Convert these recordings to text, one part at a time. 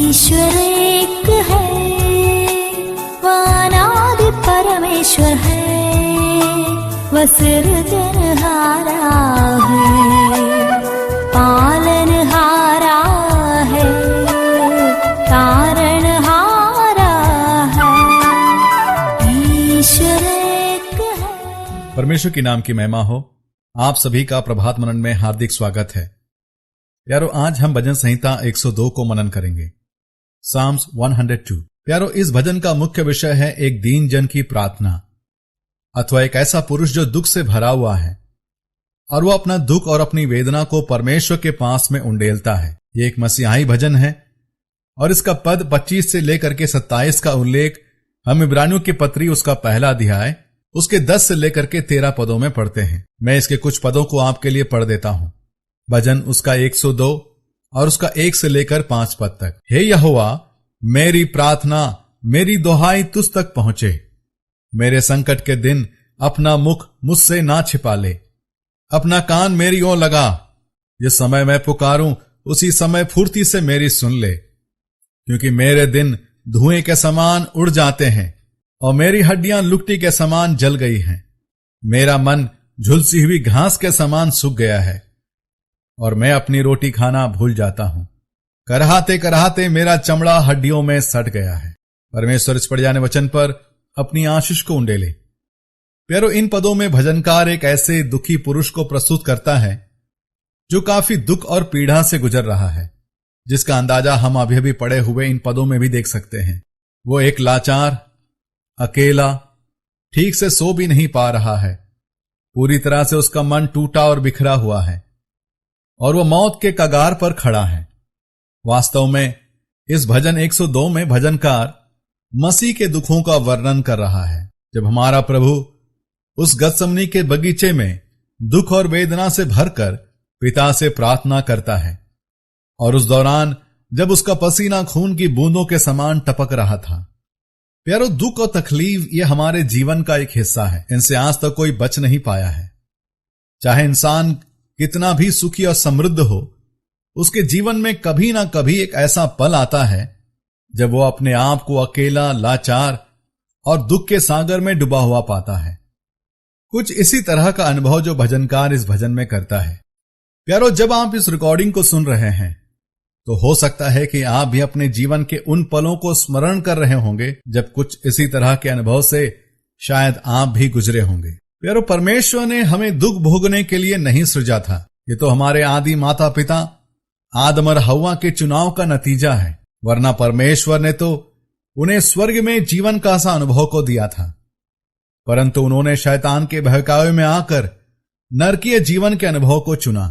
ईश्वर एक है, वह अनादि परमेश्वर है, वह सृजनहारा है, पालनहारा है, तारणहारा है, ईश्वर एक है। परमेश्वर के नाम की महिमा हो। आप सभी का प्रभात मनन में हार्दिक स्वागत है। प्यारो, आज हम भजन संहिता 102 को मनन करेंगे, साम्स 102। प्यारो, इस भजन का मुख्य विषय है एक दीन जन की प्रार्थना, अथवा एक ऐसा पुरुष जो दुख से भरा हुआ है और वो अपना दुख और अपनी वेदना को परमेश्वर के पास में उंडेलता है। ये एक मसीहाई भजन है और इसका पद 25 से लेकर के 27 का उल्लेख हम इब्रानियों की पत्री उसका पहला अध्याय उसके 10 से लेकर के 13 पदों में पढ़ते हैं। मैं इसके कुछ पदों को आपके लिए पढ़ देता हूं। भजन उसका 102 और उसका 1 से लेकर 5 पद तक। हे यहोवा, मेरी प्रार्थना, मेरी दुहाई तुझ तक पहुंचे। मेरे संकट के दिन अपना मुख मुझसे ना छिपा ले। अपना कान मेरी ओर लगा। जिस समय मैं पुकारूं उसी समय फुर्ती से मेरी सुन ले। क्योंकि मेरे दिन धुएं के समान उड़ जाते हैं और मेरी हड्डियां लुकटी के समान जल गई हैं। मेरा मन झुलसी हुई घास के समान सूख गया है और मैं अपनी रोटी खाना भूल जाता हूं। करहाते करहाते मेरा चमड़ा हड्डियों में सट गया है। परमेश्वर इस पढ़ जाने वचन पर अपनी आशीष को उंडेले। प्यारो, इन पदों में भजनकार एक ऐसे दुखी पुरुष को प्रस्तुत करता है जो काफी दुख और पीड़ा से गुजर रहा है, जिसका अंदाजा हम अभी अभी पढ़े हुए इन पदों में भी देख सकते हैं। वो एक लाचार, अकेला, ठीक से सो भी नहीं पा रहा है। पूरी तरह से उसका मन टूटा और बिखरा हुआ है और वह मौत के कगार पर खड़ा है। वास्तव में इस भजन 102 में भजनकार मसीह के दुखों का वर्णन कर रहा है। जब हमारा प्रभु उस गतसमनी के बगीचे में दुख और वेदना से भरकर पिता से प्रार्थना करता है और उस दौरान जब उसका पसीना खून की बूंदों के समान टपक रहा था। प्यारो, दुख और तकलीफ ये हमारे जीवन का एक हिस्सा है। इनसे आज तक कोई बच नहीं पाया है। चाहे इंसान कितना भी सुखी और समृद्ध हो, उसके जीवन में कभी ना कभी एक ऐसा पल आता है जब वो अपने आप को अकेला, लाचार और दुख के सागर में डूबा हुआ पाता है। कुछ इसी तरह का अनुभव जो भजनकार इस भजन में करता है। प्यारो, जब आप इस रिकॉर्डिंग को सुन रहे हैं तो हो सकता है कि आप भी अपने जीवन के उन पलों को स्मरण कर रहे होंगे जब कुछ इसी तरह के अनुभव से शायद आप भी गुजरे होंगे। प्यारो, परमेश्वर ने हमें दुख भोगने के लिए नहीं सृजा था। ये तो हमारे आदि माता पिता आदम और हव्वा के चुनाव का नतीजा है, वरना परमेश्वर ने तो उन्हें स्वर्ग में जीवन का सा अनुभव को दिया था। परंतु उन्होंने शैतान के बहकावे में आकर नरकीय जीवन के अनुभव को चुना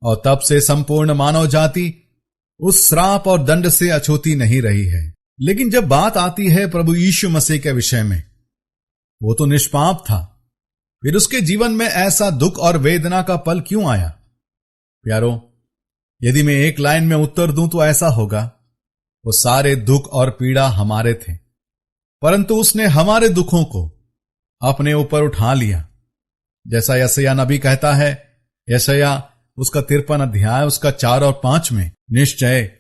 और तब से संपूर्ण मानव जाति उस श्राप और दंड से अछूती नहीं रही है। लेकिन जब बात आती है प्रभु यीशु मसीह के विषय में, वो तो निष्पाप था, फिर उसके जीवन में ऐसा दुख और वेदना का पल क्यों आया? प्यारो, यदि मैं एक लाइन में उत्तर दूं तो ऐसा होगा, वो सारे दुख और पीड़ा हमारे थे, परंतु उसने हमारे दुखों को अपने ऊपर उठा लिया। जैसा यशायाह नबी कहता है, यशायाह उसका 53 अध्याय उसका 4 और 5 में, निश्चय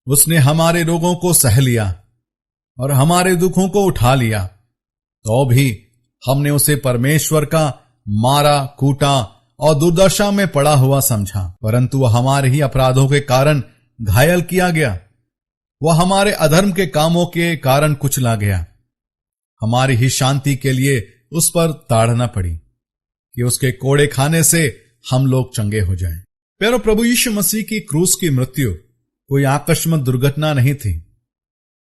उसने हमारे रोगों को सह लिया और हमारे दुखों को उठा लिया, तो भी हमने उसे परमेश्वर का मारा, कूटा और दुर्दशा में पड़ा हुआ समझा। परंतु वह हमारे ही अपराधों के कारण घायल किया गया, वह हमारे अधर्म के कामों के कारण कुचला गया। हमारी ही शांति के लिए उस पर ताड़ना पड़ी कि उसके कोड़े खाने से हम लोग चंगे हो जाएं। प्यारो, प्रभु यीशु मसीह की क्रूस की मृत्यु कोई आकस्मिक दुर्घटना नहीं थी,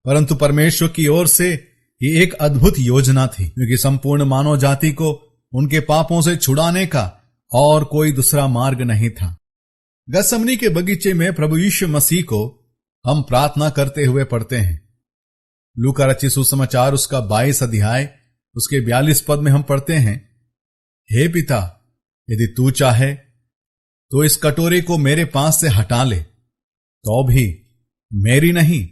परंतु परमेश्वर की ओर से ये एक अद्भुत योजना थी, क्योंकि संपूर्ण मानव जाति को उनके पापों से छुड़ाने का और कोई दूसरा मार्ग नहीं था। गतसमनी के बगीचे में प्रभु यीशु मसीह को हम प्रार्थना करते हुए पढ़ते हैं। लूका रचित सुसमाचार उसका 22 अध्याय उसके 42 पद में हम पढ़ते हैं, हे पिता, यदि तू चाहे तो इस कटोरे को मेरे पास से हटा ले, तो भी मेरी नहीं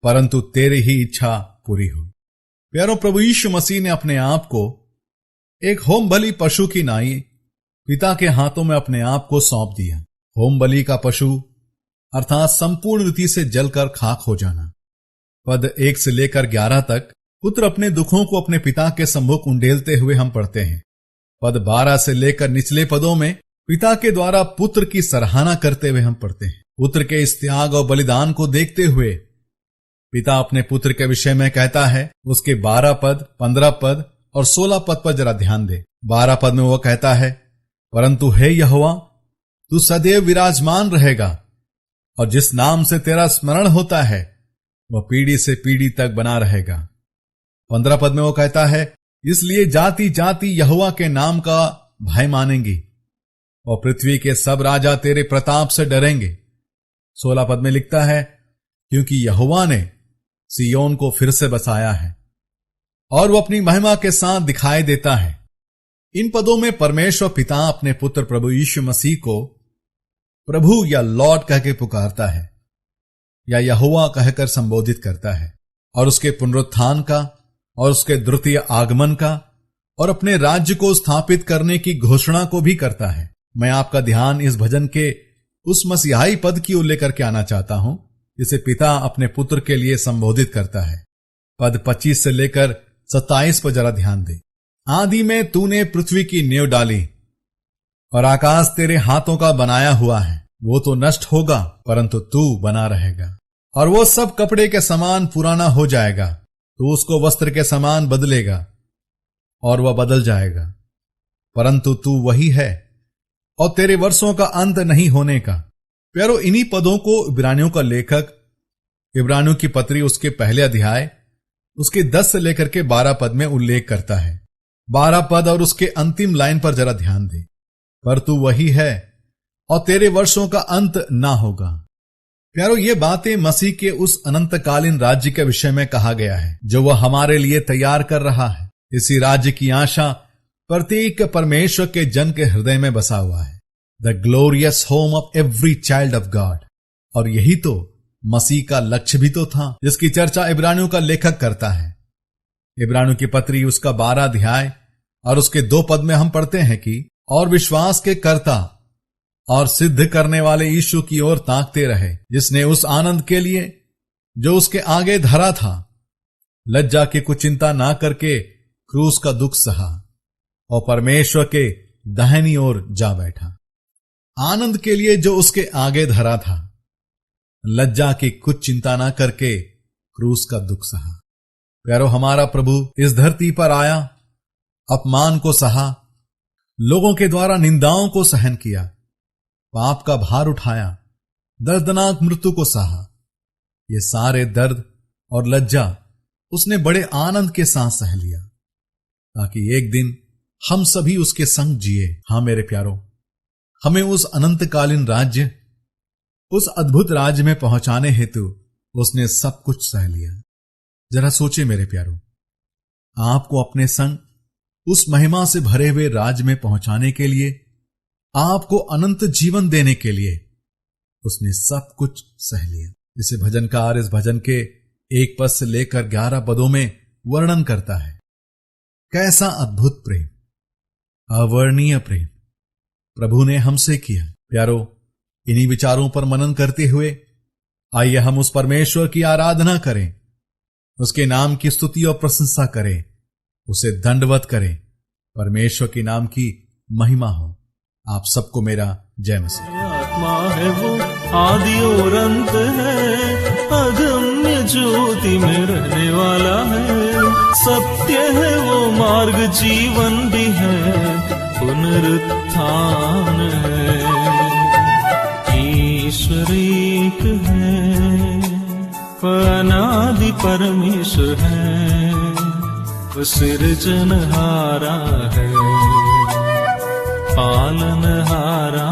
परंतु तेरी ही इच्छा पूरी हो। प्यारो, प्रभु यीशु मसीह ने अपने आप को एक होम बलि पशु की नाई पिता के हाथों में अपने आप को सौंप दिया। होम बलि का पशु अर्थात संपूर्ण रीति से जलकर खाक हो जाना। पद 1 से लेकर 11 तक पुत्र अपने दुखों को अपने पिता के सम्मुख उंडेलते हुए हम पढ़ते हैं। पद 12 से लेकर निचले पदों में पिता के द्वारा पुत्र की सराहना करते हुए हम पढ़ते हैं। पुत्र के इस त्याग और बलिदान को देखते हुए पिता अपने पुत्र के विषय में कहता है। उसके 12 पद, 15 पद और 16 पद पर जरा ध्यान दे। 12 पद में वह कहता है, परंतु हे यहोवा, तू सदैव विराजमान रहेगा और जिस नाम से तेरा स्मरण होता है वह पीढ़ी से पीढ़ी तक बना रहेगा। 15 पद में वो कहता है, इसलिए जाति जाति यहोवा के नाम का भय मानेंगी और पृथ्वी के सब राजा तेरे प्रताप से डरेंगे। 16 पद में लिखता है, क्योंकि यहोवा ने सियोन को फिर से बसाया है और वो अपनी महिमा के साथ दिखाई देता है। इन पदों में परमेश्वर पिता अपने पुत्र प्रभु यीशु मसीह को प्रभु या लॉर्ड कह के पुकारता है या यहोवा कहकर संबोधित करता है और उसके पुनरुत्थान का और उसके द्वितीय आगमन का और अपने राज्य को स्थापित करने की घोषणा को भी करता है। मैं आपका ध्यान इस भजन के उस मसीहाई पद की ओर लेकर के आना चाहता हूं जिसे पिता अपने पुत्र के लिए संबोधित करता है। पद 25 से लेकर 27 पर जरा ध्यान दे। आदि में तूने पृथ्वी की नींव डाली और आकाश तेरे हाथों का बनाया हुआ है। वो तो नष्ट होगा परंतु तू बना रहेगा और वो सब कपड़े के समान पुराना हो जाएगा। तू उसको वस्त्र के समान बदलेगा और वह बदल जाएगा, परंतु तू वही है और तेरे वर्षों का अंत नहीं होने का। प्यारो, इन्हीं पदों को इब्रानियों का लेखक इब्रानियों की पत्री उसके पहले अध्याय उसके 10 से लेकर के 12 पद में उल्लेख करता है। 12 पद और उसके अंतिम लाइन पर जरा ध्यान दे, पर तू वही है और तेरे वर्षों का अंत ना होगा। प्यारो, ये बातें मसीह के उस अनंतकालीन राज्य के विषय में कहा गया है जो वह हमारे लिए तैयार कर रहा है। इसी राज्य की आशा प्रत्येक परमेश्वर के जन के हृदय में बसा हुआ है। The glorious home of every child of God. और यही तो मसीह का लक्ष्य भी तो था जिसकी चर्चा इब्रानियों का लेखक करता है। इब्रानियों की पत्री उसका 12 अध्याय और उसके 2 पद में हम पढ़ते हैं कि और विश्वास के कर्ता और सिद्ध करने वाले यीशु की ओर ताकते रहे, जिसने उस आनंद के लिए जो उसके आगे धरा था लज्जा की कुछ चिंता ना करके क्रूस का दुख सहा और परमेश्वर के दाहिनी ओर जा बैठा। आनंद के लिए जो उसके आगे धरा था, लज्जा की कुछ चिंता ना करके क्रूस का दुख सहा। प्यारो, हमारा प्रभु इस धरती पर आया, अपमान को सहा, लोगों के द्वारा निंदाओं को सहन किया, पाप का भार उठाया, दर्दनाक मृत्यु को सहा। ये सारे दर्द और लज्जा उसने बड़े आनंद के साथ सह लिया ताकि एक दिन हम सभी उसके संग जिए। हां मेरे प्यारो, हमें उस अनंतकालीन राज्य, उस अद्भुत राज्य में पहुंचाने हेतु उसने सब कुछ सह लिया। जरा सोचे मेरे प्यारो, आपको अपने संग उस महिमा से भरे हुए राज्य में पहुंचाने के लिए, आपको अनंत जीवन देने के लिए उसने सब कुछ सह लिया। जिसे भजनकार इस भजन के 1 पद से लेकर 11 पदों में वर्णन करता है। कैसा अद्भुत प्रेम, अवर्णीय प्रेम प्रभु ने हमसे किया। प्यारो, इन्हीं विचारों पर मनन करते हुए आइए हम उस परमेश्वर की आराधना करें, उसके नाम की स्तुति और प्रशंसा करें, उसे दंडवत करें। परमेश्वर के नाम की महिमा हो। आप सबको मेरा जय मसीह। आत्मा है वो, आदि और अंत है, अगम्य ज्योति में रहने वाला है। सत्य है वो, मार्ग जीवन भी है, पुनरुत्थान है। ईश्वर एक है, अनादि परमेश्वर है, वो सृजनहारा है, पालनहारा